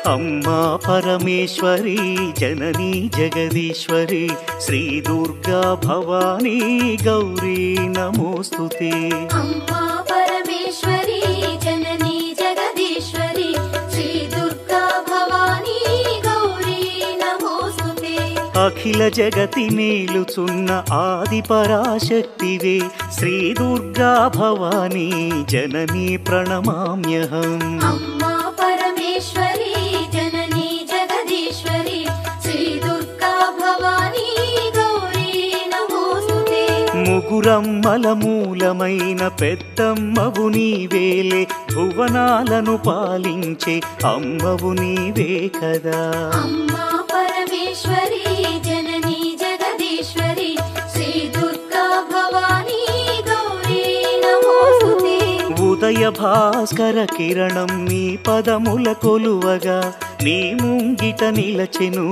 अम्मा परमेश्वरी जननी जगदीश्वरी श्री दुर्गा भवानी गौरी नमोस्तुते। अम्मा परमेश्वरी जननी जगदीश्वरी श्री दुर्गा भवानी गौरी नमोस्तुते। अखिल जगति नेलुचुन्न आदि पराशक्तिवे श्री दुर्गा भवानी जननी प्रणमाम्यहम्। अम्मा परमेश्वरी जननी जगदीश्वरी श्री दुर्गा भवानी गौरी नमोस्तुते। ముగురమ్మల మూలమైన పెద్దమ్మవు నీవేలే భువనాలను పాలించే అమ్మవు నీవే కదా। अम्मा परमेश्वरी जननी जगदीश्वरी श्री दुर्गा भवानी गौरी नमोस्तुते। ఉదయ భాస్కర కిరణం నీ పదముల కొలువగా నీ ముంగిట నిలచెను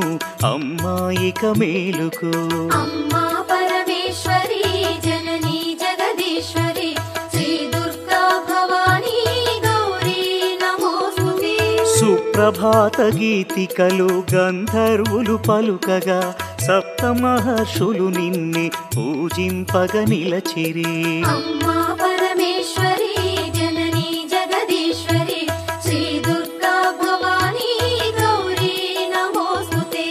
అమ్మాయిక మేలుకు। अम्मा परमेश्वरी जननी जगदीश्वरी श्री दुर्गा भवानी गौरी नमोस्तुते। సుప్రభాత గీతికలు గంధర్వులు పలుకగా సప్త మహర్షులు నిన్నే పూజింపగ నిలచిరి। अम्मा परमेश्वरी जननी जगदीश्वरी श्री दुर्गा भवानी गौरी नमोस्तुते।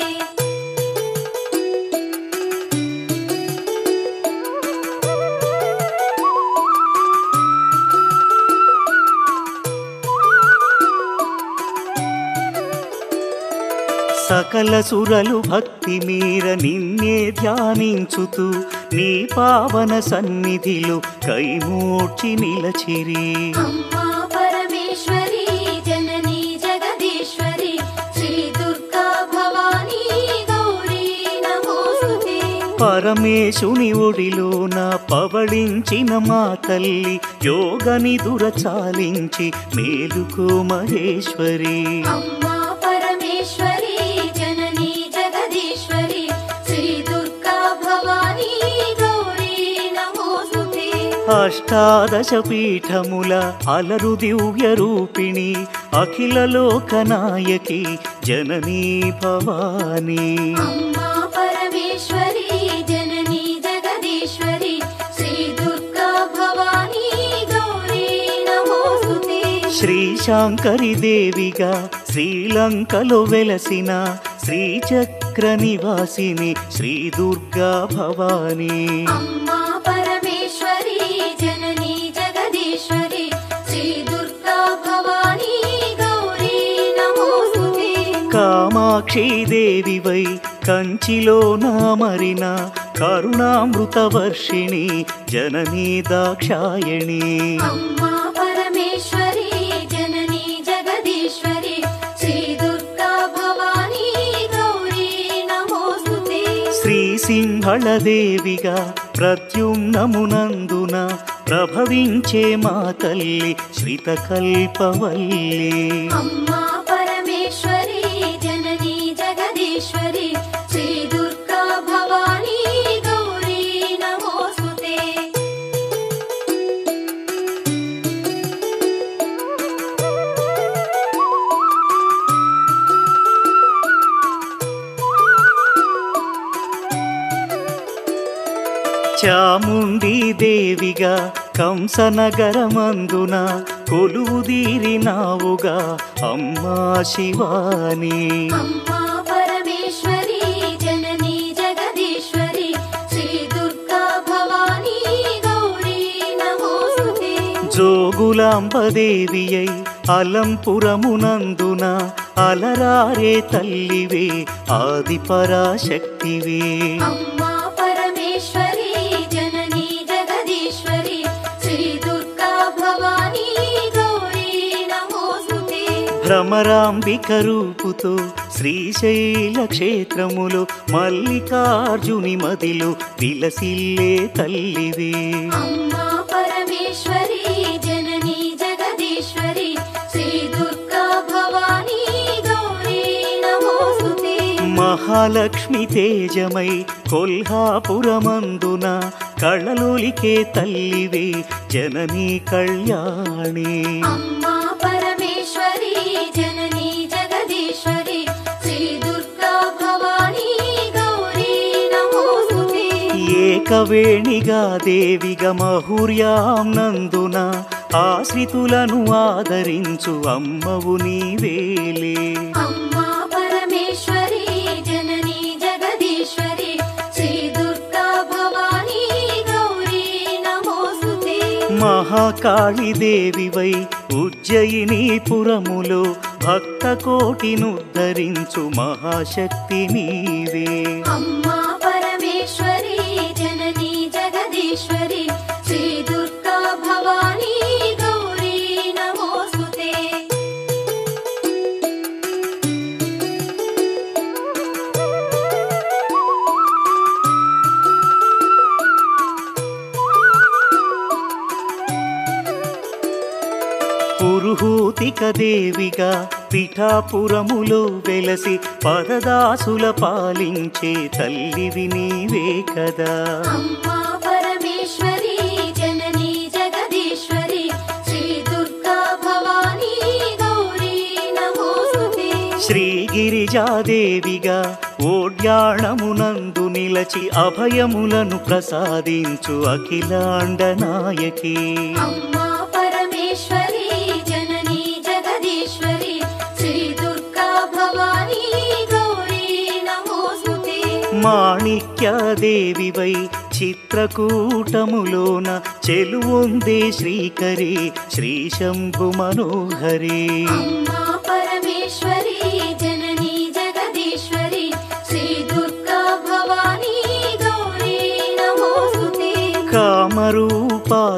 సకల సురలు భక్తి మీర నిన్నే ధ్యానించుతూ నీ పావన సన్నిధిలో కైమూర్చి నిలచిరి। अम्मा परमेश्वरी जननी जगदीश्वरी श्री दुर्गा भवानी गौरी नमोस्तुते। పరమేశుని ఒడిలోన పవళించిన మా తల్లి యోగ నిదుర చాలించి మేలుకో మహేశ్వరి। अम्मा परमेश्वरी जननी जगदीश्वरी श्री दुर्गा भवानी गौरी नमोस्तुते। అష్టాదశ పీఠముల అలరు దివ్య రూపిణి అఖిల లోకనాయకి జననీ భవానీ। अम्मा परमेश्वरी जननी जगदीश्वरी श्री दुर्गा भवानी गौरी नमोस्तुते। శ్రీ శాంకరి దేవిగా శ్రీలంకలో వెలసిన శ్రీచక్ర నివాసిని శ్రీ దుర్గా భవానీ। अम्मा परमेश्वरी जननी जगदीश्वरी श्री दुर्गा भवानी गौरी नमोस्तुते। కామాక్షి దేవివై కంచిలో నామరిన కరుణామృత వర్షిణి జననీ దాక్షాయణి। अम्मा परमेश्वरी जननी जगदीश्वरी श्री दुर्गा भवानी गौरी नमोस्तुते। శ్రీ సింహళ దేవిగా ప్రద్యుమ్నమునందున ప్రభవించే మా తల్లి శ్రితకల్పవల్లి। अम्मा परमेश्वरी जननी जगदीश्वरी श्री दुर्गा भवानी गौरी नमोस्तुते। చాముండి దేవిగా కంసనగరమందున కొలువుదీరినావుగా అమ్మా శివాని। अम्मा परमेश्वरी जननी जगदीश्वरी श्री दुर्गा भवानी गौरी नमोस्तुते। జోగులాంబదేవియై అలంపురమునందున అలరారే తల్లివే ఆది పరాశక్తివే। अम्मा परमेश्वरी जननी जगदीश्वरी श्री दुर्गा भवानी गौरी नमोस्तुते। భ్రమరాంబిక రూపుతో శ్రీశైల క్షేత్రములో మల్లికార్జుని మదిలో విలసిల్లే తల్లివే। अम्मा परमेश्वरी जननी जगदीश्वरी श्री दुर्गा भवानी गौरी नमोस्तुते। మహాలక్ష్మి తేజమై కొల్హాపురమందున కళ్ళలోలికే తల్లివే జననీ కళ్యాణి। अम्मा परमेश्वरी जननी जगदीश्वरी ఏకవేణిగా దేవిగా మహుర్యాం నందున ఆశ్రితులను ఆదరించు అమ్మవు నీవేలే. అమ్మా పరమేశ్వరి జననీ జగదీశ్వరి శ్రీ దుర్గా భవానీ గౌరీ నమోస్తుతే. మహాకాళి దేవివై ఉజ్జయినీపురములో భక్త కోటినుద్ధరించు మహాశక్తి నీవే. అమ్మా పరమేశ్వరి జననీ జగదీశ్వరి శ్రీ దుర్గా భవానీ గౌరీ నమోస్తుతే. పురుహూతిక దేవిగా పిఠాపురములో వెలసి పరదాసుల పాలించే తల్లివి నీవే కదా. అమ్మా పరమేశ్వరి జననీ జగదీశ్వరి శ్రీ దుర్గా భవానీ గౌరీ నమోస్తుతే. శ్రీగిరిజాదేవిగా ఓడ్యాణమునందు నిలచి అభయములను ప్రసాదించు అఖిలాండ నాయకి. అమ్మా పరమేశ్వరి జననీ జగదీశ్వరి శ్రీ దుర్గా భవానీ గౌరీ నమోస్తుతే. మాణిక్యదేవివై చిత్రకూటములోన చెలువొందే శ్రీకరి శ్రీ శంభు మనోహరి. అమ్మా పరమేశ్వరి జననీ జగదీశ్వరి శ్రీ దుర్గా భవానీ గౌరీ నమోస్తుతే. కామరూపాదేవిగా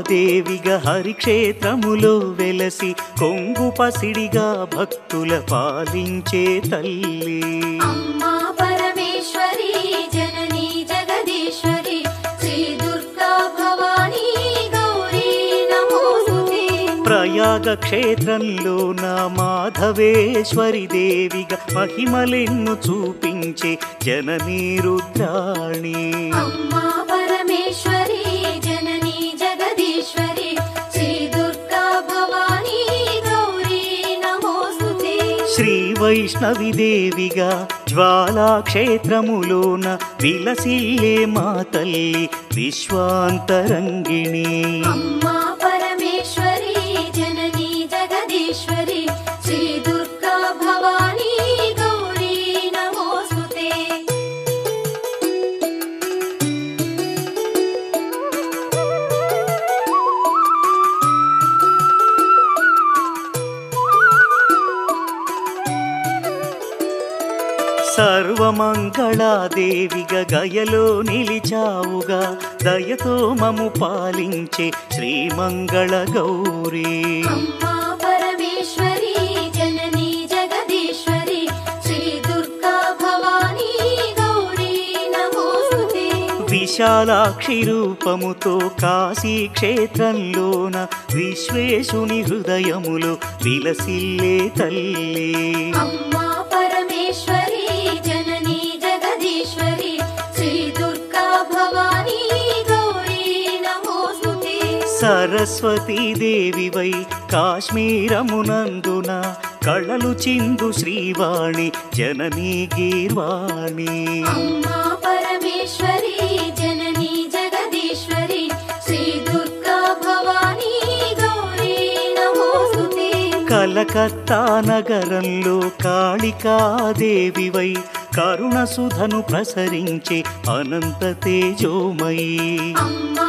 హరిక్షేత్రములో వెలసి కొంగు పసిడిగా భక్తుల పాలించే తల్లి. అమ్మా పరమేశ్వరి జననీ జగదీశ్వరి శ్రీ దుర్గా భవానీ గౌరీ నమోస్తుతే. ప్రయాగ క్షేత్రంలో నా మాధవేశ్వరి దేవిగా మహిమలెన్ను చూపించే జననీ రుద్రాణి. అమ్మా పరమేశ్వరి జననీ జగదీశ్వరి శ్రీ దుర్గా భవానీ గౌరీ నమోస్తుతే. శ్రీ వైష్ణవి దేవిగా జ్వాలాక్షేత్రములోన విలసిల్లే మా తల్లి విశ్వాంతరంగిణి. అమ్మా పరమేశ్వరి జననీ జగదీశ్వరి శ్రీ దుర్గా భవానీ గౌరీ నమోస్తుతే. సర్వమంగళాదేవిగా గయలో నిలిచావుగా దయతో మము పాలించే శ్రీమంగళ గౌరీ. అమ్మా పరమేశ్వరి జననీ జగదీశ్వరి శ్రీ దుర్గా భవానీ గౌరీ నమోస్తుతే. విశాలాక్షి రూపముతో కాశీ క్షేత్రంలోన విశ్వేశుని హృదయములో విలసిల్లే తల్లి. అమ్మా పరమేశ్వరి జననీ జగదీశ్వరి శ్రీ దుర్గా భవానీ గౌరీ నమోస్తుతే. సరస్వతీ దేవివై కాశ్మీరమునందున కళలు చిందు శ్రీవాణి జననీ గీర్వాణి. అమ్మా పరమేశ్వరి జననీ జగదీశ్వరి శ్రీ దుర్గా భవానీ గౌరీ నమోస్తుతే. కలకత్తా నగరంలో కాళికాదేవివై కరుణ సుధను ప్రసరించే అనంత తేజోమయీ. అమ్మా